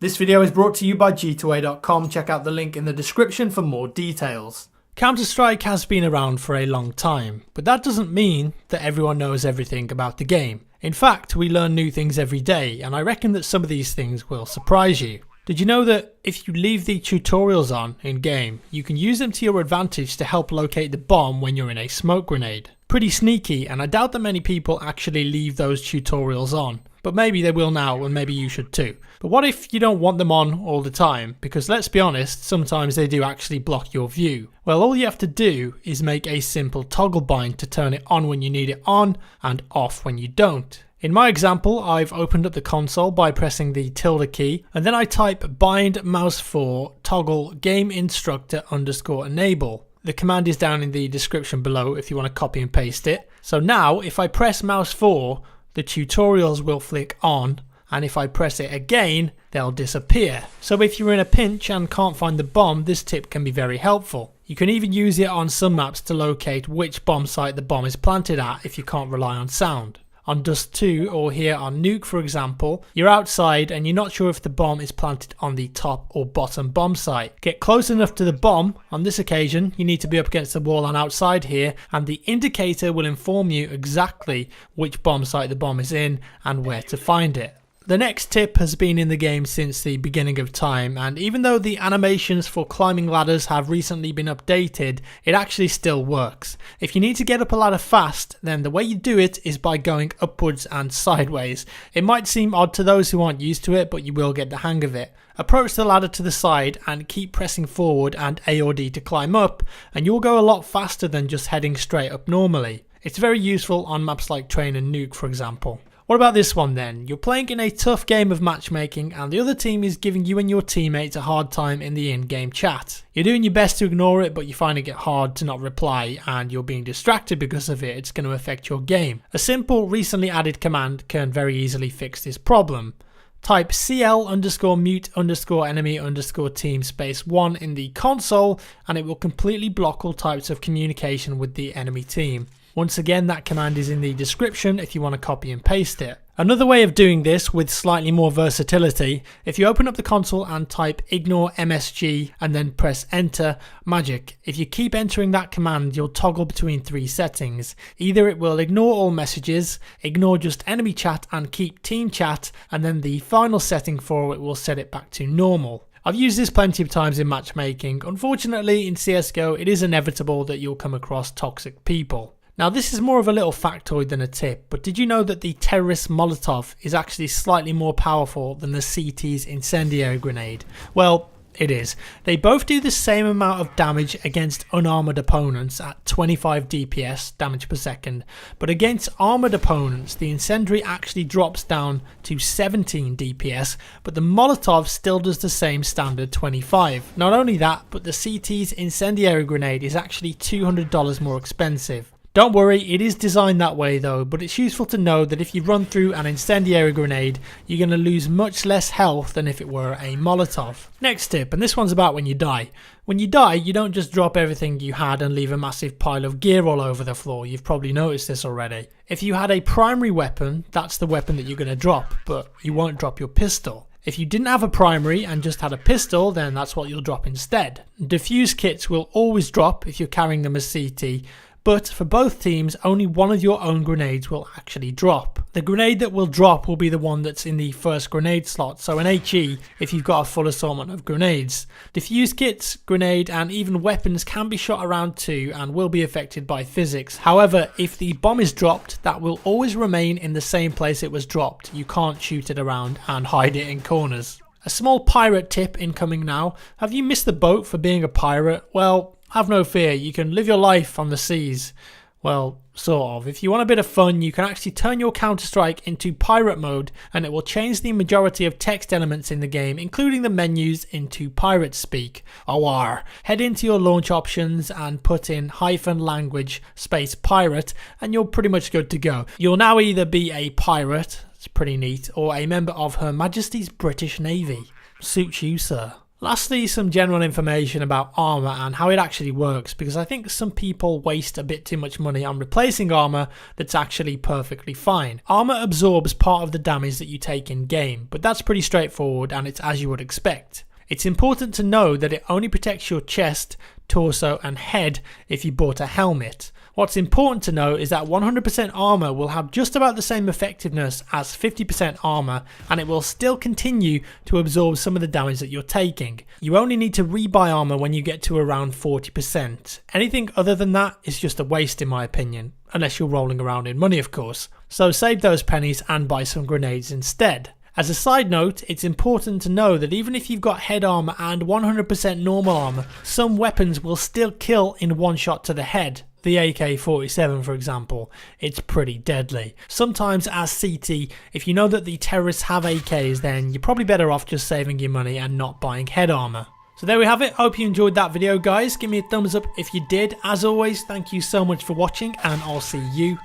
This video is brought to you by G2A.com. Check out the link in the description for more details. Counter-Strike has been around for a long time, but that doesn't mean that everyone knows everything about the game. In fact, we learn new things every day, and I reckon that some of these things will surprise you. Did you know that if you leave the tutorials on in-game, you can use them to your advantage to help locate the bomb when you're in a smoke grenade? Pretty sneaky, and I doubt that many people actually leave those tutorials on. But maybe they will now, and maybe you should too. But what if you don't want them on all the time? Because let's be honest, sometimes they do actually block your view. Well, all you have to do is make a simple toggle bind to turn it on when you need it on and off when you don't. In my example, I've opened up the console by pressing the tilde key, and then I type bind mouse 4 toggle game instructor _ enable. The command is down in the description below if you want to copy and paste it. So now if I press mouse 4, the tutorials will flick on, and if I press it again, they'll disappear. So if you're in a pinch and can't find the bomb, this tip can be very helpful. You can even use it on some maps to locate which bomb site the bomb is planted at if you can't rely on sound. On Dust 2 or here on Nuke for example, you're outside and you're not sure if the bomb is planted on the top or bottom bomb site. Get close enough to the bomb. On this occasion you need to be up against the wall on outside here, and the indicator will inform you exactly which bomb site the bomb is in and where to find it. The next tip has been in the game since the beginning of time, and even though the animations for climbing ladders have recently been updated, it actually still works. If you need to get up a ladder fast, then the way you do it is by going upwards and sideways. It might seem odd to those who aren't used to it, but you will get the hang of it. Approach the ladder to the side and keep pressing forward and A or D to climb up, and you'll go a lot faster than just heading straight up normally. It's very useful on maps like Train and Nuke for example. What about this one then? You're playing in a tough game of matchmaking and the other team is giving you and your teammates a hard time in the in-game chat. You're doing your best to ignore it, but you're finding it hard to not reply and you're being distracted because of it. It's going to affect your game. A simple recently added command can very easily fix this problem. Type cl_mute_enemy_team _1 in the console and it will completely block all types of communication with the enemy team. Once again, that command is in the description if you want to copy and paste it. Another way of doing this with slightly more versatility, if you open up the console and type ignore MSG and then press enter, magic. If you keep entering that command, you'll toggle between 3 settings. Either it will ignore all messages, ignore just enemy chat and keep team chat, and then the final setting for it will set it back to normal. I've used this plenty of times in matchmaking. Unfortunately, in CSGO, it is inevitable that you'll come across toxic people. Now this is more of a little factoid than a tip, but did you know that the terrorist Molotov is actually slightly more powerful than the CT's incendiary grenade? Well, it is. They both do the same amount of damage against unarmored opponents at 25 DPS, damage per second, but against armored opponents the incendiary actually drops down to 17 DPS, but the Molotov still does the same standard 25. Not only that, but the CT's incendiary grenade is actually $200 more expensive. Don't worry, it is designed that way though, but it's useful to know that if you run through an incendiary grenade, you're going to lose much less health than if it were a Molotov. Next tip, and this one's about when you die. When you die, you don't just drop everything you had and leave a massive pile of gear all over the floor. You've probably noticed this already. If you had a primary weapon, that's the weapon that you're going to drop, but you won't drop your pistol. If you didn't have a primary and just had a pistol, then that's what you'll drop instead. Defuse kits will always drop if you're carrying them as CT, but for both teams only one of your own grenades will actually drop. The grenade that will drop will be the one that's in the first grenade slot, so an HE if you've got a full assortment of grenades. Defuse kits, grenade and even weapons can be shot around too and will be affected by physics. However, if the bomb is dropped, that will always remain in the same place it was dropped. You can't shoot it around and hide it in corners. A small pirate tip incoming now. Have you missed the boat for being a pirate? Well, have no fear, you can live your life on the seas. Well, sort of. If you want a bit of fun, you can actually turn your Counter-Strike into pirate mode and it will change the majority of text elements in the game, including the menus, into pirate speak. OR. Head into your launch options and put in -language space pirate and you're pretty much good to go. You'll now either be a pirate, it's pretty neat, or a member of Her Majesty's British Navy. Suits you, sir. Lastly, some general information about armor and how it actually works, because I think some people waste a bit too much money on replacing armor that's actually perfectly fine. Armor absorbs part of the damage that you take in game, but that's pretty straightforward and it's as you would expect. It's important to know that it only protects your chest, torso and head if you bought a helmet. What's important to know is that 100% armor will have just about the same effectiveness as 50% armor, and it will still continue to absorb some of the damage that you're taking. You only need to rebuy armor when you get to around 40%. Anything other than that is just a waste in my opinion, unless you're rolling around in money of course. So save those pennies and buy some grenades instead. As a side note, it's important to know that even if you've got head armor and 100% normal armor, some weapons will still kill in one shot to the head. The AK-47 for example, it's pretty deadly. Sometimes as CT, if you know that the terrorists have AKs, then you're probably better off just saving your money and not buying head armor. So there we have it. Hope you enjoyed that video guys. Give me a thumbs up if you did. As always, thank you so much for watching and I'll see you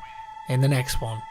in the next one.